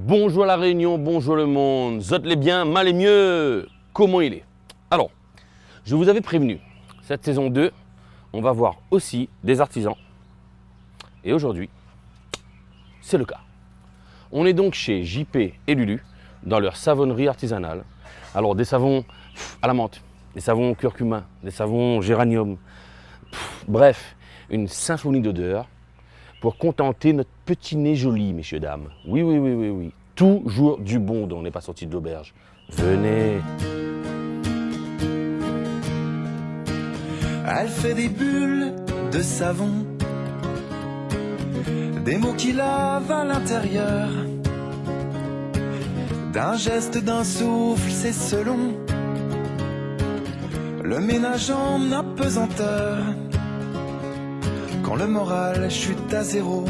Bonjour la Réunion, bonjour le monde, zot les bien, mal et mieux, comment il est? Alors, je vous avais prévenu, cette saison 2, on va voir aussi des artisans. Et aujourd'hui, c'est le cas. On est donc chez JP et Lulu, dans leur savonnerie artisanale. Alors des savons à la menthe, des savons au curcuma, des savons géranium, bref, une symphonie d'odeurs pour contenter notre petit nez joli, messieurs, dames. Oui. Toujours du bon dont on n'est pas sorti de l'auberge. Venez. Elle fait des bulles de savon, des mots qui lavent à l'intérieur. D'un geste, d'un souffle, c'est selon le ménage en apesanteur. Quand le moral chute à zéro,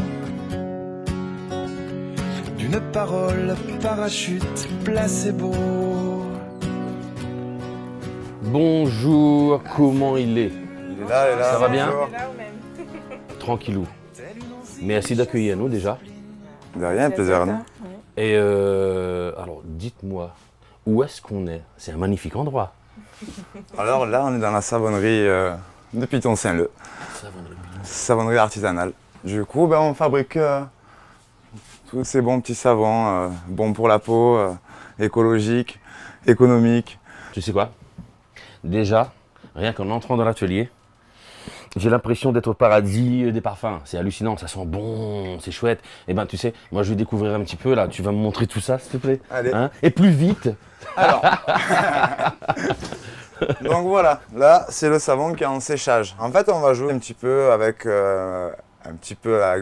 d'une parole parachute placebo. Bonjour, comment il est? Il est là. Ça va bien? bonjour. Tranquillou. Merci d'accueillir nous déjà. De rien, plaisir à nous. Et alors, dites-moi, où est-ce qu'on est? C'est un magnifique endroit. Alors là, on est dans la savonnerie de Piton-Saint-Leu, savonnerie artisanale. Du coup, on fabrique tous ces bons petits savons, bons pour la peau, écologiques, économiques. Tu sais quoi? Déjà, rien qu'en entrant dans l'atelier, j'ai l'impression d'être au paradis des parfums. C'est hallucinant, ça sent bon, c'est chouette. Et ben tu sais, moi je vais découvrir un petit peu là. Tu vas me montrer tout ça, s'il te plaît. Allez. Hein? Et plus vite. Alors, donc voilà, là c'est le savon qui est en séchage. En fait, on va jouer un petit peu avec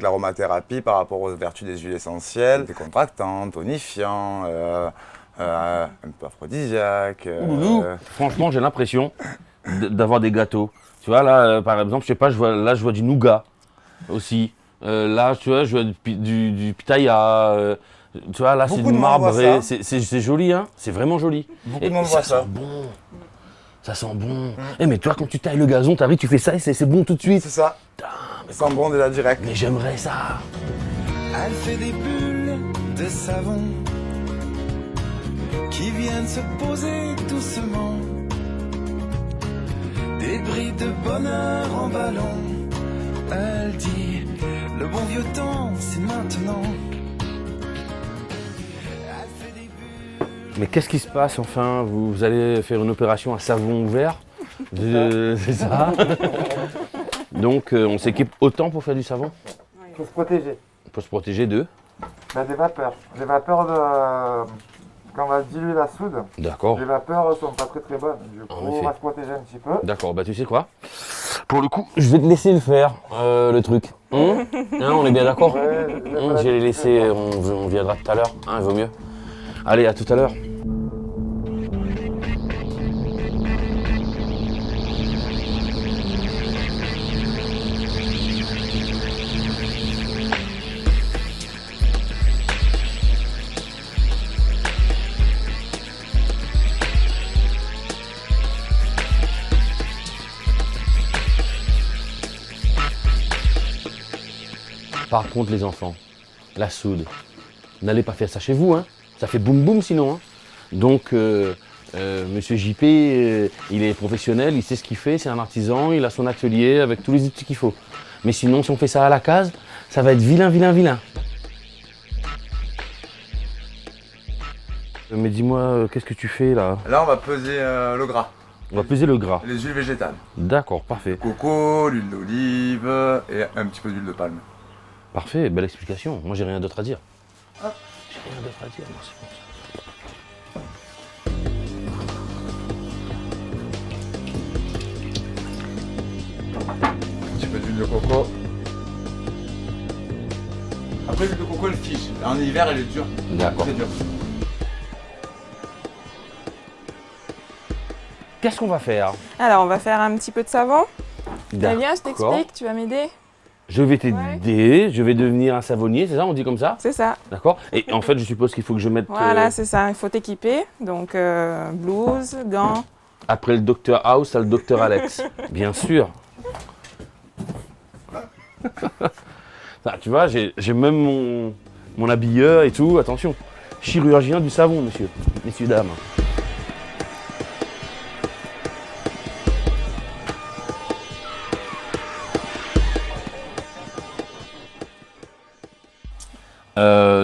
l'aromathérapie par rapport aux vertus des huiles essentielles, décontractants, tonifiants, un peu aphrodisiaques. Ouloulou. Franchement, j'ai l'impression d'avoir des gâteaux. Tu vois, là, par exemple, je sais pas, je vois du nougat aussi. Là, tu vois, je vois du pitaya. Tu vois, là, c'est Beaucoup du de monde voit marbré. ça. C'est joli, hein. C'est vraiment joli. Beaucoup Et de monde voit ça. sent bon. Ça sent bon. Eh, mais toi, quand tu tailles le gazon, t'arrives, tu fais ça et c'est bon tout de suite. C'est ça. Ça sent bon déjà direct. Mais j'aimerais ça. Elle fait des bulles de savon qui viennent se poser doucement. Des bris de bonheur en ballon. Elle dit, le bon vieux temps, c'est maintenant. Elle fait des bulles. Mais qu'est-ce qui se passe enfin? Vous allez faire une opération à savon ouvert? C'est ça. Donc on s'équipe autant pour faire du savon? Il faut se protéger. Pour se protéger d'eux. Des vapeurs. Les vapeurs quand on va diluer la soude, D'accord. les vapeurs sont pas très bonnes. Du coup, En effet. on va se protéger un petit peu. D'accord, bah tu sais quoi? Pour le coup, je vais te laisser le faire, le truc. Hein, on est bien d'accord? Ouais, Je vais les laisser, on viendra tout à l'heure, hein, il vaut mieux. Allez, à tout à l'heure. Par contre, les enfants, la soude, n'allez pas faire ça chez vous, hein. Ça fait boum boum sinon. Hein. Donc, Monsieur JP, il est professionnel, il sait ce qu'il fait, c'est un artisan, il a son atelier avec tous les outils qu'il faut. Mais sinon, si on fait ça à la case, ça va être vilain. Mais dis-moi, qu'est-ce que tu fais là? Là, on va peser le gras, On va peser le gras. les huiles végétales. D'accord, parfait. Coco, l'huile d'olive et un petit peu d'huile de palme. Parfait, belle explication. Moi, j'ai rien d'autre à dire. J'ai rien d'autre à dire, moi, c'est bon. Un petit peu d'huile de coco. Après, l'huile de coco, elle fige. En hiver, elle est dure. D'accord. Très dure. Qu'est-ce qu'on va faire? Alors, on va faire un petit peu de savon. T'as bien, je D'accord. t'explique, tu vas m'aider. Je vais t'aider, je vais devenir un savonnier, c'est ça, on dit comme ça? C'est ça. D'accord? Et en fait, je suppose qu'il faut que je mette, Voilà, c'est ça. Il faut t'équiper. Donc, blouse, gants. après le docteur House, t'as le docteur Alex. Bien sûr. Ça, tu vois, j'ai même mon habilleur et tout, attention. chirurgien du savon, messieurs, dames.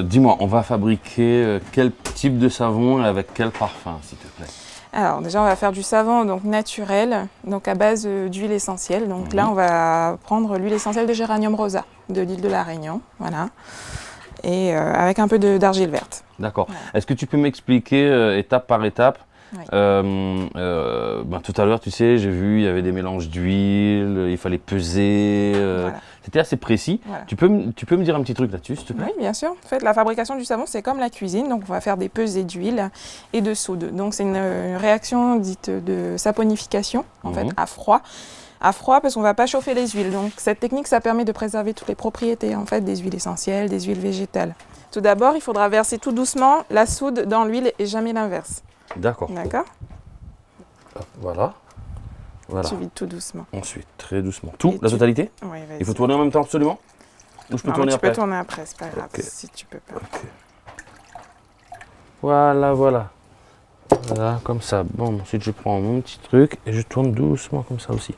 Dis-moi, on va fabriquer quel type de savon et avec quel parfum, s'il te plaît? Alors déjà, on va faire du savon donc naturel, donc à base d'huile essentielle. Donc là, on va prendre l'huile essentielle de géranium rosa de l'île de la Réunion, voilà, et avec un peu d'argile verte. D'accord. Voilà. Est-ce que tu peux m'expliquer étape par étape? Oui. Tout à l'heure, tu sais, j'ai vu, il y avait des mélanges d'huile, il fallait peser. Voilà. C'était assez précis. Voilà. Tu peux me dire un petit truc là-dessus, s'il te plaît? Oui, bien sûr. En fait, la fabrication du savon, c'est comme la cuisine. Donc, on va faire des pesées d'huile et de soude. Donc, c'est une réaction dite de saponification, en fait, à froid. À froid, parce qu'on ne va pas chauffer les huiles. Donc, cette technique, ça permet de préserver toutes les propriétés, en fait, des huiles essentielles, des huiles végétales. Tout d'abord, il faudra verser tout doucement la soude dans l'huile et jamais l'inverse. D'accord. D'accord? Voilà. Tu vides tout doucement. Ensuite, très doucement. Tout, Et la totalité? Oui, vas-y. Il faut tourner en même temps absolument? Ou je peux Non, tourner tu après? peux tourner après, c'est pas grave, Ok. si tu peux pas. Ok. Voilà. Voilà, comme ça. Bon, ensuite je prends mon petit truc et je tourne doucement comme ça aussi.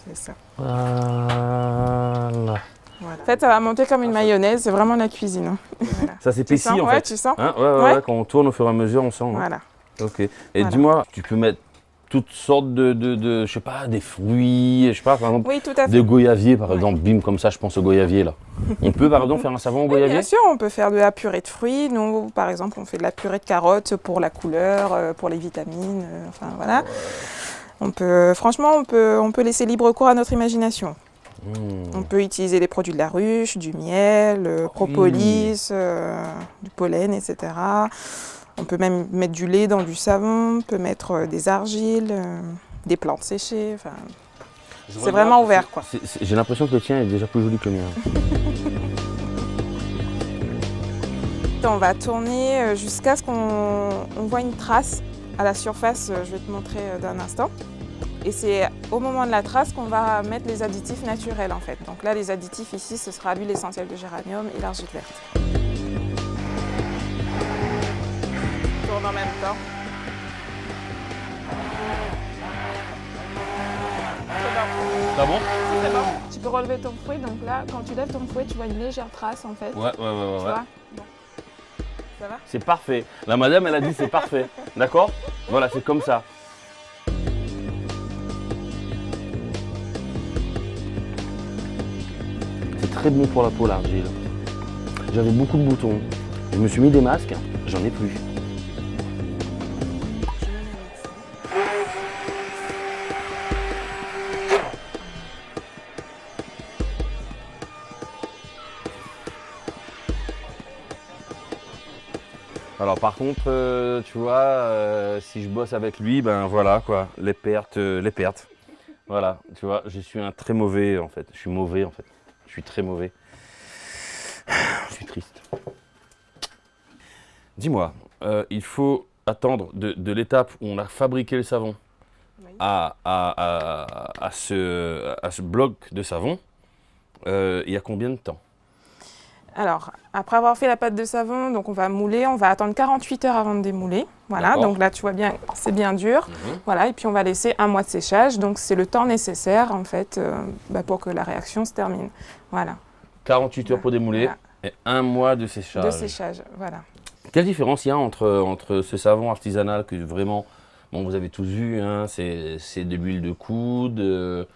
C'est ça. Voilà. Voilà. En fait, ça va monter comme une mayonnaise, c'est vraiment la cuisine. Hein. Voilà. Ça s'épaissit sens? en Ouais, fait. tu sens? Hein, Ouais. quand on tourne au fur et à mesure, on sent. Hein. Voilà. Ok. Et Voilà. dis-moi, tu peux mettre toutes sortes je sais pas, des fruits, je sais pas, par exemple, Oui, tout à fait. des goyaviers par Ouais. exemple, bim, comme ça, je pense aux goyaviers là. On peut par exemple faire un savon au Oui, goyavier? bien sûr, on peut faire de la purée de fruits. Nous, par exemple, on fait de la purée de carottes pour la couleur, pour les vitamines, enfin voilà. Franchement, on peut laisser libre cours à notre imagination. On peut utiliser des produits de la ruche, du miel, propolis, du pollen, etc. On peut même mettre du lait dans du savon, on peut mettre des argiles, des plantes séchées. Enfin, c'est vraiment ouvert, quoi. J'ai l'impression que le tien est déjà plus joli que le mien. On va tourner jusqu'à ce qu'on voit une trace à la surface. Je vais te montrer d'un instant. Et c'est au moment de la trace qu'on va mettre les additifs naturels, en fait. Donc là, les additifs ici, ce sera l'huile essentielle de géranium et l'argile verte. On tourne en même temps. C'est bon? C'est bon. Tu peux relever ton fouet. Donc là, quand tu lèves ton fouet, tu vois une légère trace, en fait. Ouais. Tu vois? Bon. Ça va? C'est parfait. La madame, elle a dit c'est parfait. D'accord? Voilà, c'est comme ça. C'est très bon pour la peau, l'argile. J'avais beaucoup de boutons. Je me suis mis des masques, j'en ai plus. Alors par contre, tu vois, si je bosse avec lui, ben voilà quoi, les pertes. Voilà, tu vois, je suis un très mauvais en fait. Je suis mauvais en fait. Je suis très mauvais. Je suis triste. Dis-moi, il faut attendre de l'étape où on a fabriqué le savon Oui. à ce bloc de savon, il y a combien de temps? Alors, après avoir fait la pâte de savon, donc on va mouler, on va attendre 48 heures avant de démouler. Voilà, D'accord. donc là tu vois bien, c'est bien dur. Voilà, et puis on va laisser 1 mois de séchage, donc c'est le temps nécessaire en fait pour que la réaction se termine. Voilà, 48 heures pour démouler Voilà. et 1 mois de séchage. de séchage, voilà. Quelle différence il y a entre ce savon artisanal que vraiment, bon vous avez tous vu, hein, c'est de l'huile de coude,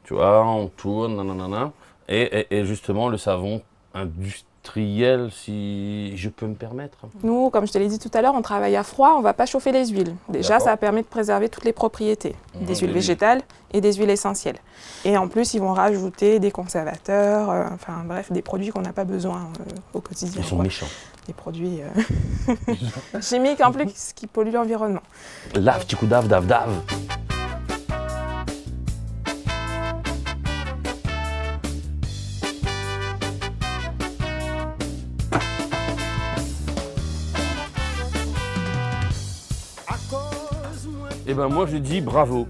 tu vois, on tourne, nanana, et justement le savon industriel, si je peux me permettre. Nous, comme je te l'ai dit tout à l'heure, on travaille à froid, on ne va pas chauffer les huiles. Déjà, D'accord. ça permet de préserver toutes les propriétés des des huiles huiles. végétales et des huiles essentielles. Et en plus, ils vont rajouter des conservateurs, enfin bref, des produits qu'on n'a pas besoin au quotidien. Ils sont quoi. méchants. Des produits chimiques en plus qui polluent l'environnement. Lave, petit coup dave. Et ben moi je dis bravo,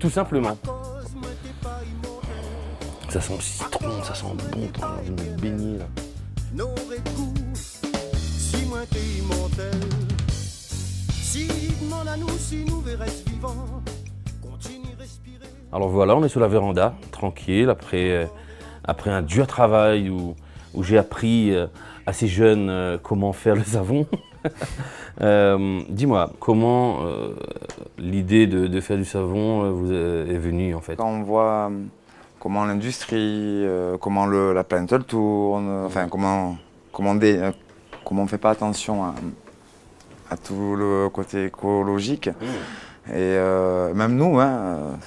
tout simplement. Ça sent le citron, ça sent bon, j'ai envie de me baigner là. n'aurait goût dis-moi t'es immortel. Si demande à nous si nous verrons vivants, continue respirer. Alors voilà, on est sur la véranda, tranquille, après un dur travail où j'ai appris assez jeune comment faire le savon. Dis-moi, comment l'idée de faire du savon vous est venue en fait? Quand on voit comment l'industrie, comment la planète elle tourne, enfin comment on ne fait pas attention à tout le côté écologique. Et même nous,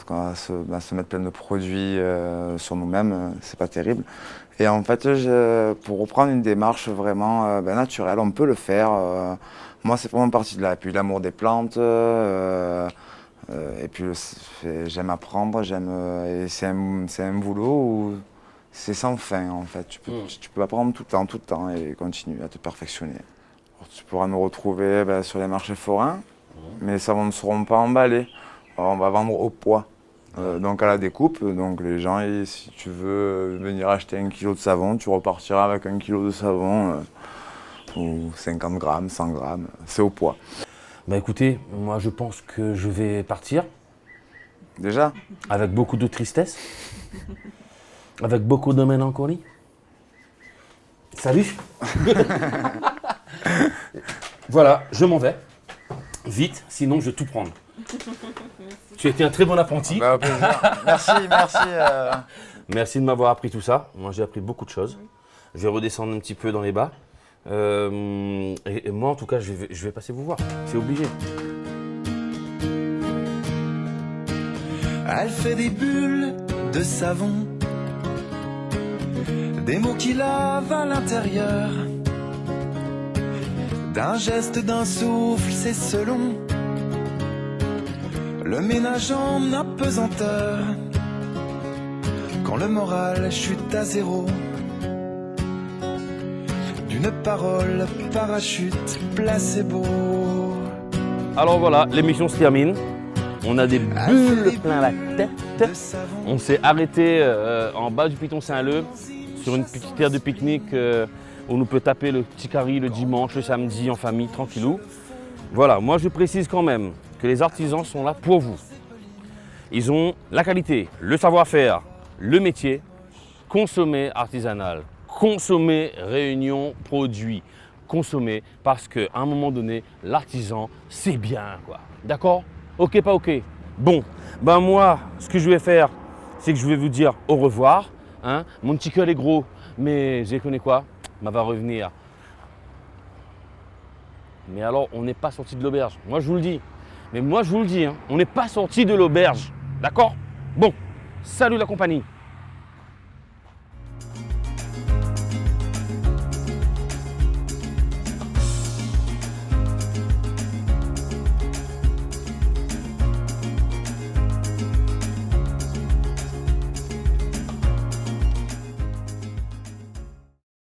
quand on va se mettre plein de produits sur nous-mêmes, c'est pas terrible. Et en fait, pour reprendre une démarche vraiment naturelle, on peut le faire. Moi, c'est vraiment partie de là. Et puis l'amour des plantes. Et puis j'aime apprendre, et c'est un boulot où c'est sans fin en fait. Tu peux apprendre tout le temps et continuer à te perfectionner. Alors, tu pourras nous retrouver sur les marchés forains, mais les savons ne seront pas emballés. Alors, on va vendre au poids, donc à la découpe. Donc les gens, si tu veux venir acheter 1 kilo de savon, tu repartiras avec 1 kilo de savon ou 50 grammes, 100 grammes, c'est au poids. Bah écoutez, moi je pense que je vais partir. Déjà? Avec beaucoup de tristesse. Avec beaucoup de mélancolie. Salut. Voilà, je m'en vais. Vite, sinon je vais tout prendre. Tu as été un très bon apprenti. Au plaisir. Merci. Merci de m'avoir appris tout ça. Moi j'ai appris beaucoup de choses. Je vais redescendre un petit peu dans les bas. Et moi en tout cas je vais passer vous voir, c'est obligé. Elle fait des bulles de savon, des mots qui lavent à l'intérieur. D'un geste, d'un souffle, c'est selon le ménage en apesanteur. Quand le moral chute à zéro, d'une parole parachute placebo. Alors voilà, l'émission se termine. On a des bulles plein la tête. On s'est arrêté en bas du Piton Saint-Leu, sur une petite terre de pique-nique où on peut taper le petit carry le dimanche, le samedi en famille, tranquillou. Voilà, moi je précise quand même que les artisans sont là pour vous. Ils ont la qualité, le savoir-faire, le métier. Consommer artisanal, consommer réunion produit, consommer parce qu'à un moment donné, l'artisan, c'est bien quoi. D'accord? Ok, pas ok. Bon, ben moi, ce que je vais faire, c'est que je vais vous dire au revoir. Hein. Mon petit cœur est gros, mais je connais quoi? Ma va revenir. Mais alors, on n'est pas sorti de l'auberge. Moi, je vous le dis. Mais moi, je vous le dis, hein, on n'est pas sorti de l'auberge. D'accord? Bon, salut la compagnie.